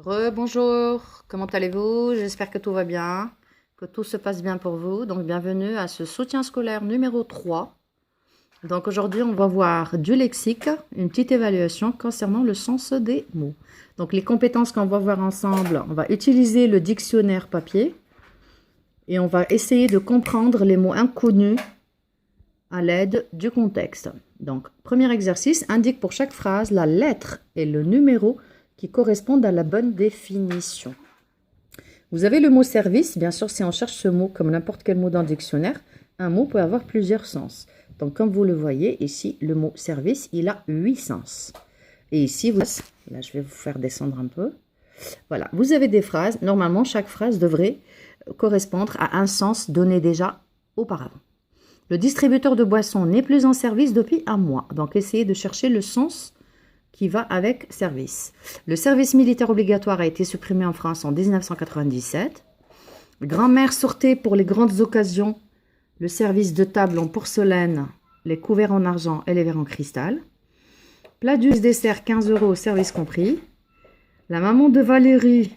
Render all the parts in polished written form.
Rebonjour, comment allez-vous? J'espère que tout va bien, que tout se passe bien pour vous. Donc, bienvenue à ce soutien scolaire numéro 3. Donc, aujourd'hui, on va voir du lexique, une petite évaluation concernant le sens des mots. Donc, les compétences qu'on va voir ensemble, on va utiliser le dictionnaire papier et on va essayer de comprendre les mots inconnus à l'aide du contexte. Donc, premier exercice, indique pour chaque phrase la lettre et le numéro qui correspondent à la bonne définition. Vous avez le mot service. Bien sûr, si on cherche ce mot comme n'importe quel mot dans le dictionnaire, un mot peut avoir plusieurs sens. Donc, comme vous le voyez ici, le mot service, il a 8 sens. Et ici, là, je vais vous faire descendre un peu. Voilà, vous avez des phrases. Normalement, chaque phrase devrait correspondre à un sens donné déjà auparavant. Le distributeur de boissons n'est plus en service depuis un mois. Donc, essayez de chercher le sens qui va avec service. Le service militaire obligatoire a été supprimé en France en 1997. Grand-mère sortait pour les grandes occasions le service de table en porcelaine, les couverts en argent et les verres en cristal. Plat du dessert 15 €, service compris. La maman de Valérie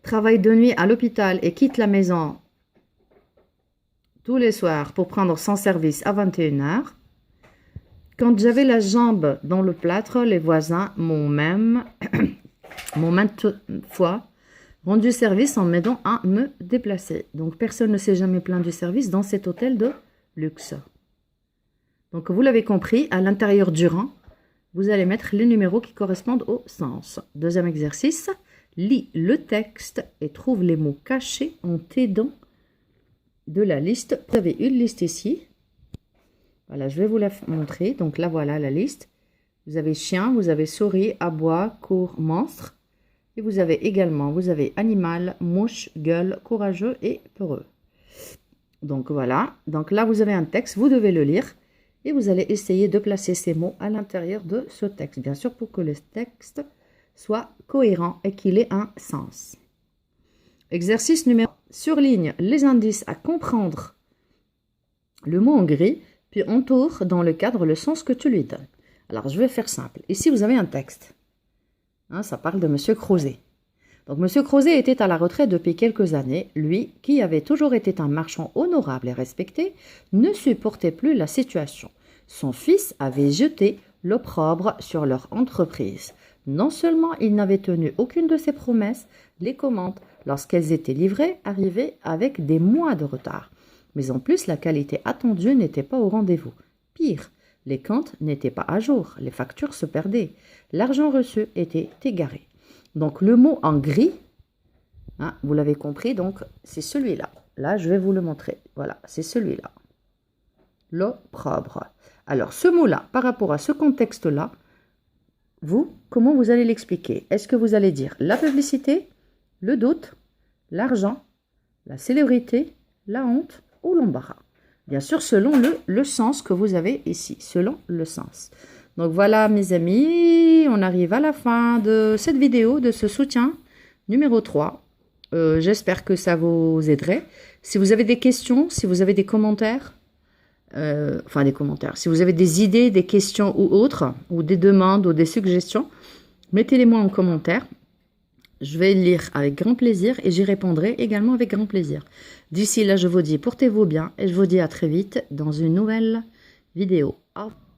travaille de nuit à l'hôpital et quitte la maison tous les soirs pour prendre son service à 21 h. Quand j'avais la jambe dans le plâtre, les voisins m'ont maintes fois rendu service en m'aidant à me déplacer. Donc, personne ne s'est jamais plaint du service dans cet hôtel de luxe. Donc, vous l'avez compris, à l'intérieur du rang, vous allez mettre les numéros qui correspondent au sens. Deuxième exercice, lis le texte et trouve les mots cachés en t'aidant de la liste. Vous avez une liste ici. Voilà, je vais vous la montrer. Donc là, voilà la liste. Vous avez chien, vous avez souris, aboie, court, monstre. Et vous avez également, vous avez animal, mouche, gueule, courageux et peureux. Donc voilà. Donc là, vous avez un texte, vous devez le lire. Et vous allez essayer de placer ces mots à l'intérieur de ce texte. Bien sûr, pour que le texte soit cohérent et qu'il ait un sens. Exercice numéro 1. Surligne les indices à comprendre le mot en gris. Puis entoure dans le cadre le sens que tu lui donnes. Alors, je vais faire simple. Ici, vous avez un texte. Ça parle de M. Crozet. Donc, M. Crozet était à la retraite depuis quelques années. Lui, qui avait toujours été un marchand honorable et respecté, ne supportait plus la situation. Son fils avait jeté l'opprobre sur leur entreprise. Non seulement il n'avait tenu aucune de ses promesses, les commandes, lorsqu'elles étaient livrées, arrivaient avec des mois de retard. Mais en plus, la qualité attendue n'était pas au rendez-vous. Pire, les comptes n'étaient pas à jour, les factures se perdaient, l'argent reçu était égaré. Donc le mot en gris, vous l'avez compris, donc c'est celui-là. Là, je vais vous le montrer. Voilà, c'est celui-là. L'opprobre. Alors ce mot-là, par rapport à ce contexte-là, comment vous allez l'expliquer? Est-ce que vous allez dire la publicité, le doute, l'argent, la célébrité, la honte ou l'embarras? Bien sûr, selon le sens que vous avez ici, selon le sens. Donc voilà, mes amis, on arrive à la fin de cette vidéo, de ce soutien numéro 3. J'espère que ça vous aiderait. Si vous avez des questions, si vous avez des commentaires, si vous avez des idées, des questions ou autres, ou des demandes ou des suggestions, mettez-les-moi en commentaire. Je vais lire avec grand plaisir et j'y répondrai également avec grand plaisir. D'ici là, je vous dis portez-vous bien et je vous dis à très vite dans une nouvelle vidéo. Au revoir.